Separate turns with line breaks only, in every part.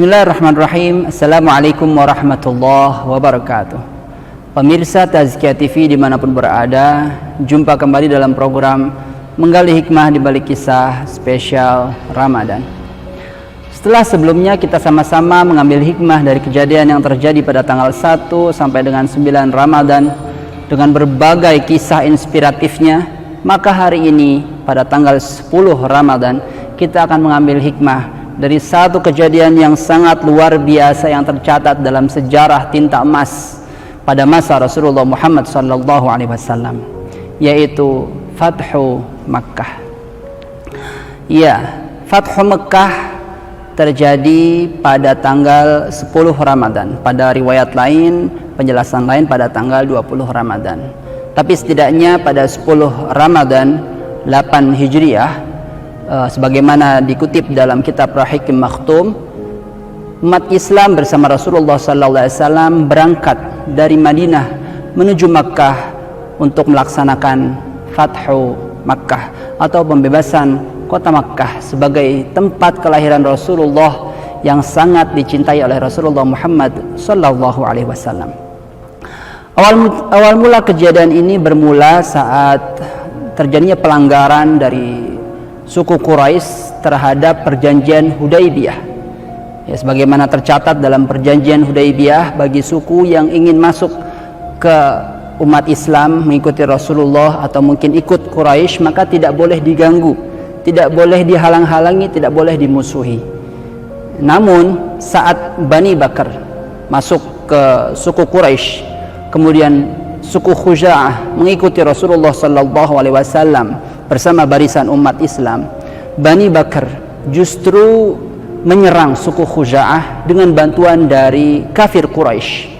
Bismillahirrahmanirrahim. Assalamualaikum warahmatullahi wabarakatuh. Pemirsa Tazkiyah TV dimanapun berada, jumpa kembali dalam program Menggali Hikmah di Balik Kisah Spesial Ramadan. Setelah sebelumnya kita sama-sama mengambil hikmah dari kejadian yang terjadi pada tanggal 1 sampai dengan 9 Ramadan dengan berbagai kisah inspiratifnya, maka hari ini pada tanggal 10 Ramadan kita akan mengambil hikmah dari satu kejadian yang sangat luar biasa yang tercatat dalam sejarah tinta emas pada masa Rasulullah Muhammad SAW, yaitu Fathu Makkah. Ya, Fathu Makkah terjadi pada tanggal 10 Ramadan. Pada riwayat lain, penjelasan lain pada tanggal 20 Ramadan. Tapi setidaknya pada 10 Ramadan 8 Hijriah, sebagaimana dikutip dalam kitab Rahikim Makhtum, umat Islam bersama Rasulullah SAW berangkat dari Madinah menuju Makkah untuk melaksanakan Fathu Makkah atau pembebasan kota Makkah sebagai tempat kelahiran Rasulullah yang sangat dicintai oleh Rasulullah Muhammad SAW. Awal mula kejadian ini bermula saat terjadinya pelanggaran dari suku Quraisy terhadap perjanjian Hudaybiyah. Ya, sebagaimana tercatat dalam perjanjian Hudaybiyah, bagi suku yang ingin masuk ke umat Islam mengikuti Rasulullah atau mungkin ikut Quraisy, maka tidak boleh diganggu, tidak boleh dihalang-halangi, tidak boleh dimusuhi. Namun saat Bani Bakar masuk ke suku Quraisy, kemudian suku Khuza'ah mengikuti Rasulullah SAW bersama barisan umat Islam, Bani Bakar justru menyerang suku Khuza'ah dengan bantuan dari kafir Quraisy.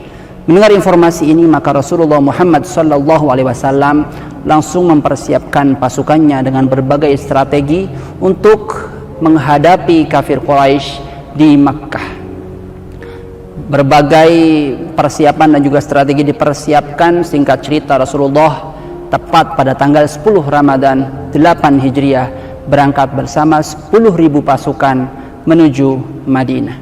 Mendengar informasi ini, maka Rasulullah Muhammad SAW langsung mempersiapkan pasukannya dengan berbagai strategi untuk menghadapi kafir Quraisy di Makkah. Berbagai persiapan dan juga strategi dipersiapkan. Singkat cerita, Rasulullah tepat pada tanggal 10 Ramadan 8 Hijriah berangkat bersama 10.000 pasukan menuju Madinah.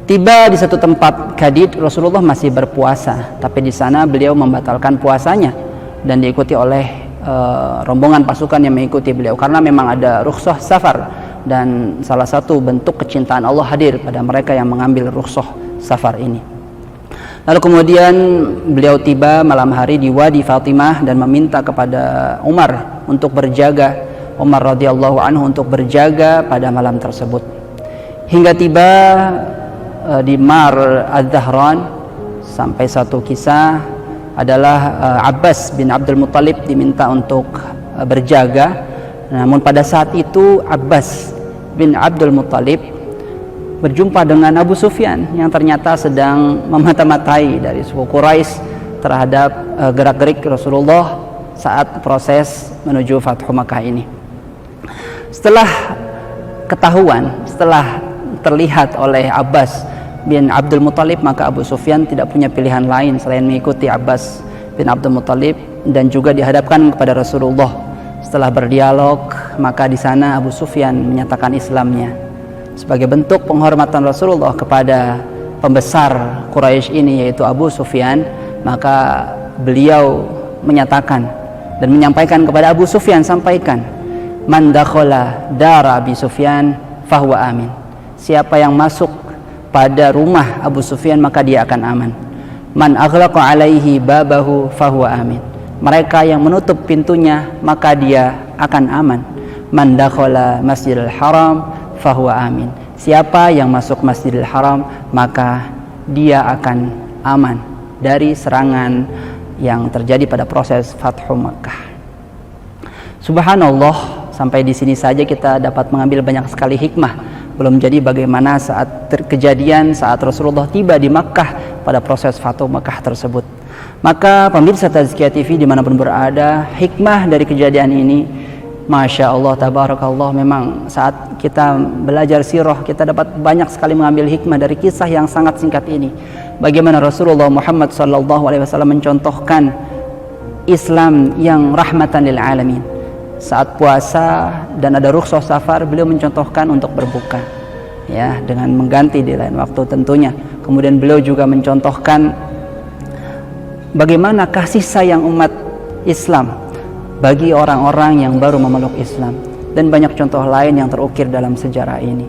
Tiba di satu tempat Kadid, Rasulullah masih berpuasa, tapi di sana beliau membatalkan puasanya dan diikuti oleh rombongan pasukan yang mengikuti beliau karena memang ada rukhsah safar, dan salah satu bentuk kecintaan Allah hadir pada mereka yang mengambil rukhsah safar ini. Lalu kemudian beliau tiba malam hari di Wadi Fatimah dan meminta kepada Umar untuk berjaga, Umar radhiyallahu anhu untuk berjaga pada malam tersebut. Hingga tiba di Mar Az-Zahran, sampai satu kisah adalah Abbas bin Abdul Muttalib diminta untuk berjaga. Namun pada saat itu Abbas bin Abdul Muttalib berjumpa dengan Abu Sufyan yang ternyata sedang memata-matai dari suku Quraisy terhadap gerak-gerik Rasulullah saat proses menuju Fathu Makkah ini. Setelah ketahuan, setelah terlihat oleh Abbas bin Abdul Muttalib, maka Abu Sufyan tidak punya pilihan lain selain mengikuti Abbas bin Abdul Muttalib dan juga dihadapkan kepada Rasulullah. Setelah berdialog, maka di sana Abu Sufyan menyatakan Islamnya. Sebagai bentuk penghormatan Rasulullah kepada pembesar Quraisy ini, yaitu Abu Sufyan, maka beliau menyatakan dan menyampaikan kepada Abu Sufyan, sampaikan, man dakhala dara Abi Sufyan fahuwa amin. Siapa yang masuk pada rumah Abu Sufyan maka dia akan aman. Man aghlaqa alaihi babahu fahuwa amin. Mereka yang menutup pintunya maka dia akan aman. Man dakhala Masjidil Haram fahuwa amin. Siapa yang masuk Masjidil Haram maka dia akan aman dari serangan yang terjadi pada proses Fathu Makkah. Subhanallah, sampai di sini saja kita dapat mengambil banyak sekali hikmah. Belum jadi bagaimana saat kejadian saat Rasulullah tiba di Makkah pada proses Fathu Makkah tersebut. Maka pemirsa Tazkiyah TV dimanapun berada, hikmah dari kejadian ini, Masya Allah, tabarakallah, memang saat kita belajar sirah kita dapat banyak sekali mengambil hikmah dari kisah yang sangat singkat ini. Bagaimana Rasulullah Muhammad SAW mencontohkan Islam yang rahmatan lil alamin. Saat puasa dan ada rukhsah safar, beliau mencontohkan untuk berbuka. ya, dengan mengganti di lain waktu tentunya. Kemudian beliau juga mencontohkan bagaimana kasih sayang umat Islam bagi orang-orang yang baru memeluk Islam, dan banyak contoh lain yang terukir dalam sejarah ini.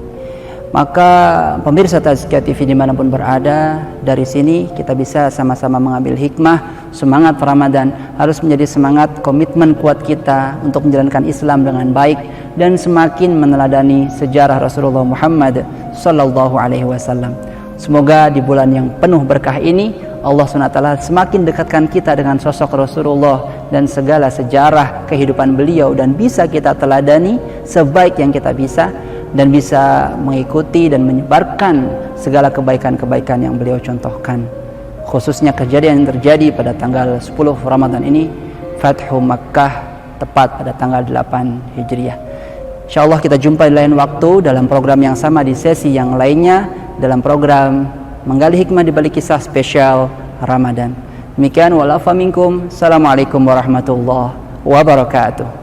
Maka pemirsa Tazkiyah TV dimanapun berada, dari sini kita bisa sama-sama mengambil hikmah. Semangat Ramadan harus menjadi semangat komitmen kuat kita untuk menjalankan Islam dengan baik dan semakin meneladani sejarah Rasulullah Muhammad sallallahu alaihi wasallam. Semoga di bulan yang penuh berkah ini Allah SWT semakin dekatkan kita dengan sosok Rasulullah dan segala sejarah kehidupan beliau, dan bisa kita teladani sebaik yang kita bisa, dan bisa mengikuti dan menyebarkan segala kebaikan-kebaikan yang beliau contohkan. Khususnya kejadian yang terjadi pada tanggal 10 Ramadan ini, Fathu Makkah, tepat pada tanggal 8 Hijriah. InsyaAllah kita jumpa di lain waktu dalam program yang sama di sesi yang lainnya, dalam program Menggali Hikmah di Balik Kisah Spesial Ramadan. Demikian, wa'alafa minkum. Assalamualaikum warahmatullahi wabarakatuh.